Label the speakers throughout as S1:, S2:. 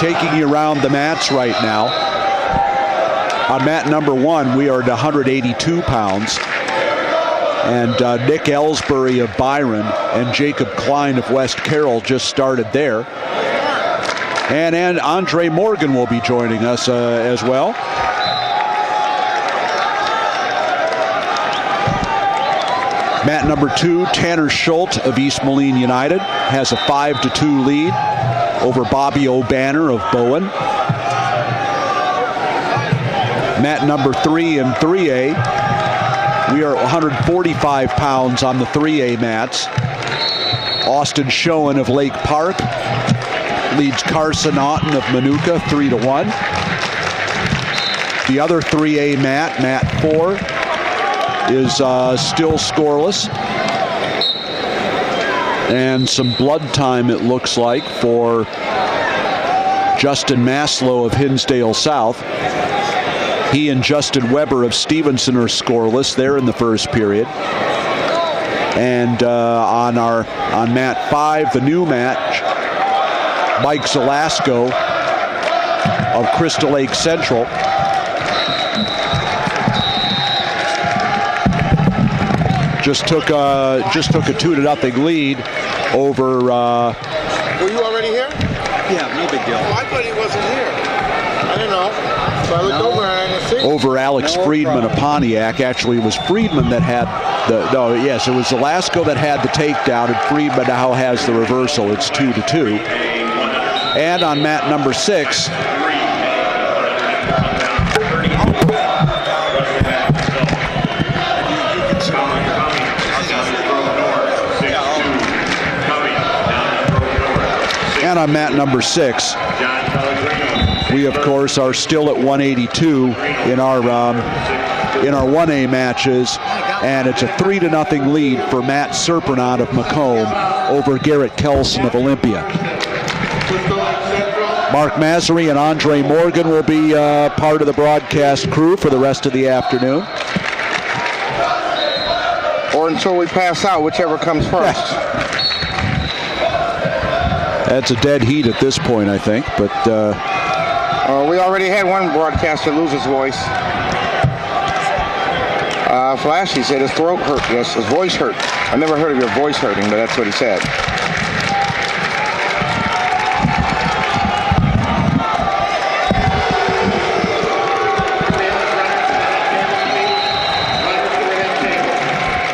S1: taking you around the mats right now. On mat number 1, we are at 182 pounds. And Nick Ellsbury of Byron and Jacob Klein of West Carroll just started there. And Andre Morgan will be joining us as well. Mat number 2, Tanner Schultz of East Moline United has a 5-2 lead over Bobby O'Banner of Bowen. Mat number 3 in 3A, we are 145 pounds on the 3A mats. Austin Schoen of Lake Park leads Carson Otten of Manuka 3-1. The other 3A mat, mat 4, is still scoreless. And some blood time, it looks like, for Justin Maslow of Hinsdale South. He and Justin Weber of Stevenson are scoreless. They're in the first period. And on mat 5, the new match, Mike Zelasco of Crystal Lake Central just took a 2-0 lead over.
S2: Were you already here?
S1: Yeah, no big deal.
S2: Oh, I thought he wasn't here. I didn't know. So I looked over and I didn't see.
S1: Over Alex Friedman of Pontiac. Actually, it was Friedman that had it was Zelasco that had the takedown, and Friedman now has the reversal. It's 2-2. And on mat number 6, we of course are still at 182 in our 1A matches, and it's a 3-0 lead for Matt Serpernot of Macomb over Garrett Kelson of Olympia. Mark Massery and Andre Morgan will be part of the broadcast crew for the rest of the afternoon.
S2: Or until we pass out, whichever comes first.
S1: That's a dead heat at this point, I think, but...
S2: we already had one broadcaster lose his voice. Flash, he said his throat hurt. Yes, his voice hurt. I never heard of your voice hurting, but that's what he said.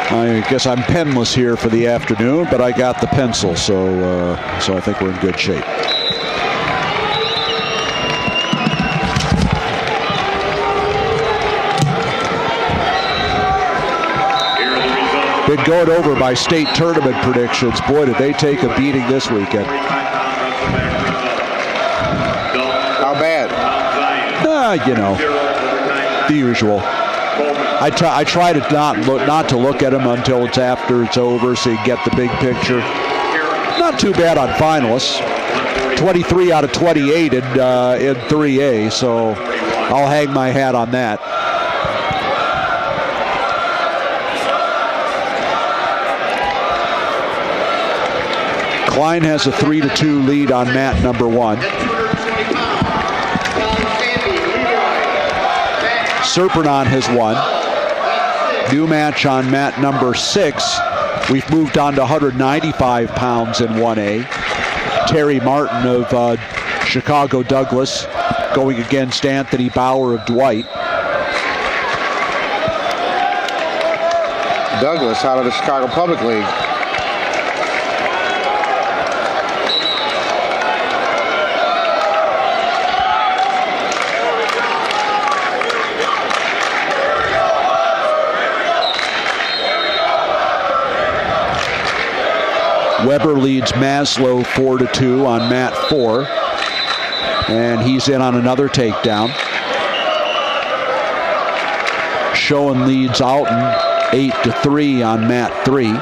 S1: I guess I'm penless here for the afternoon, but I got the pencil, so I think we're in good shape. Been going over by state tournament predictions. Boy, did they take a beating this weekend.
S2: How bad?
S1: The usual. I try to not to look at them until it's after it's over, so you get the big picture. Not too bad on finalists. 23 out of 28 in 3A, so I'll hang my hat on that. Klein has a 3-2 lead on mat number 1. Serpernot has won. New match on mat number 6. We've moved on to 195 pounds in 1A. Terry Martin of Chicago Douglas going against Anthony Bauer of Dwight.
S2: Douglas out of the Chicago Public League.
S1: Weber leads Maslow 4-2 on mat 4, and he's in on another takedown. Schoen leads Alton 8-3 on mat 3.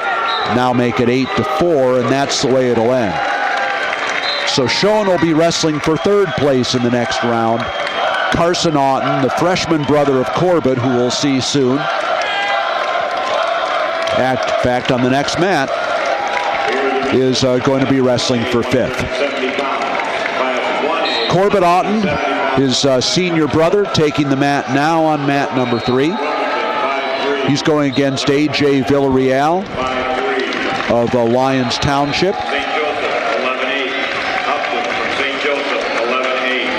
S1: Now make it 8-4, and that's the way it'll end. So Schoen will be wrestling for 3rd place in the next round. Carson Otten, the freshman brother of Corbett, who we'll see soon. In fact, on the next mat, is going to be wrestling for 5th. Corbett Otten, his senior brother, taking the mat now on mat number 3. He's going against A.J. Villarreal of Lyons Township.
S3: St. Joseph, 11-8. Upton from St. Joseph, 11-8.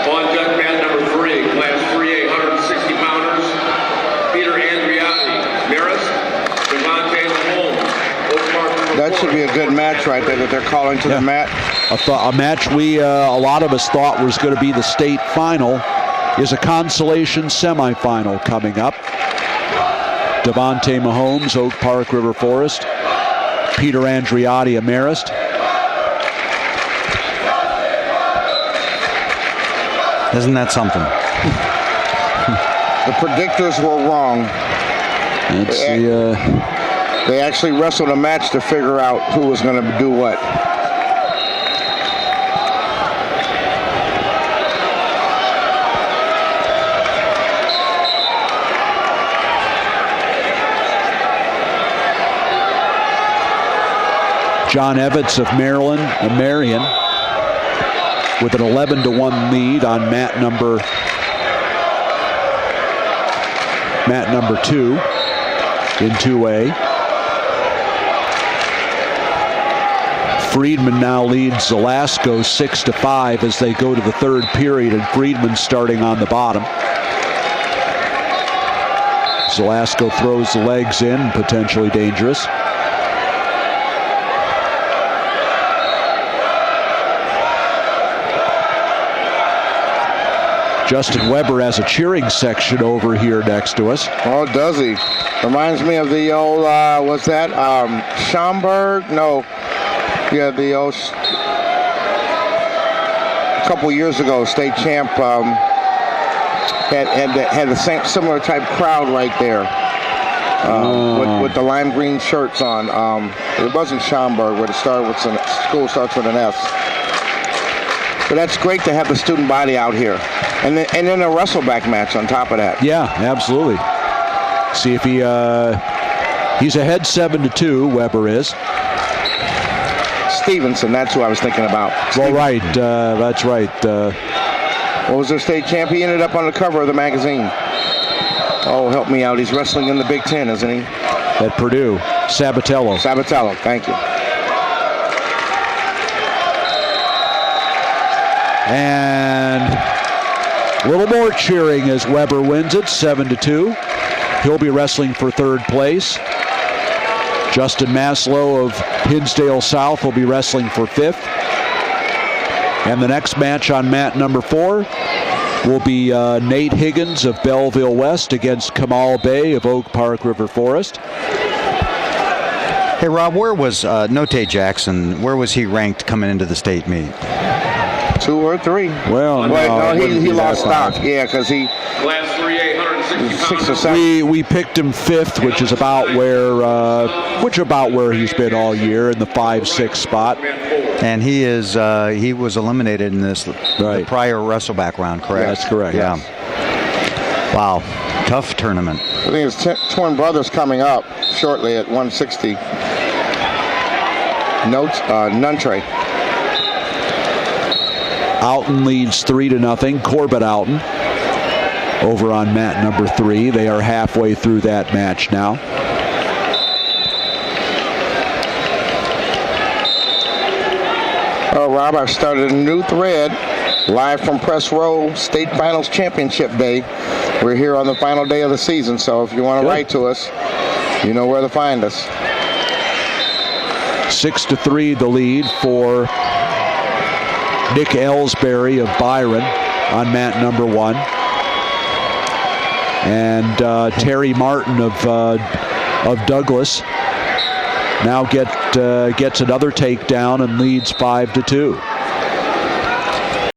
S3: On deck mat number 3, class 3A, 160-pounders. Peter Andriotti, Marist, Devontae Mahomes, Oak Park.
S2: That should be a good match right there that they're calling to the mat.
S1: A match a lot of us thought was going to be the state final is a consolation semifinal coming up. Devontae Mahomes, Oak Park River Forest. Peter Andriotti, Marist.
S4: Isn't that something?
S2: The predictors were wrong. They actually wrestled a match to figure out who was going to do what.
S1: John Evans of Marion with an 11-1 lead on mat number 2 in 2A. Friedman now leads Zelasco 6-5 as they go to the third period, and Friedman starting on the bottom. Zelasco throws the legs in, potentially dangerous. Justin Weber has a cheering section over here next to us.
S2: Oh, does he? Reminds me of the old, what's that? Schaumburg? No. Yeah, the old, a couple years ago, state champ had the same similar type crowd right there with the lime green shirts on. It wasn't Schaumburg, where the school starts with an S. But that's great to have the student body out here. And then a wrestleback match on top of that.
S1: Yeah, absolutely. See if he's ahead 7-2, Weber is.
S2: Stevenson, that's who I was thinking about.
S1: Well, right, that's right.
S2: What was their state champ? He ended up on the cover of the magazine. Oh, help me out. He's wrestling in the Big Ten, isn't he?
S1: At Purdue. Sabatello,
S2: thank you.
S1: And a little more cheering as Weber wins it, 7-2. He'll be wrestling for third place. Justin Maslow of Hinsdale South will be wrestling for fifth. And the next match on mat number 4 will be Nate Higgins of Belleville West against Kamal Bay of Oak Park River Forest.
S4: Hey, Rob, where was Note Jackson? Where was he ranked coming into the state meet?
S2: 2 or 3.
S1: Well,
S2: no, he lost stock. Yeah, because he.
S3: Class 3A, 160
S2: 6 or 7.
S1: We picked him 5th, which is about where he's been all year, in the 5-6 spot.
S4: And he was eliminated in this the prior wrestleback round, correct?
S1: That's correct.
S4: Yeah. Wow, tough tournament.
S2: I think his twin brother's coming up shortly at 160. Nuntre.
S1: Alton leads 3-0. Corbett Alton over on mat number 3. They are halfway through that match now.
S2: Rob, I've started a new thread live from Press Row State Finals Championship Day. We're here on the final day of the season, so if you want to write to us, you know where to find us.
S1: 6-3 the lead for Nick Ellsbury of Byron on mat number 1. And Terry Martin of Douglas now gets another takedown and leads 5-2.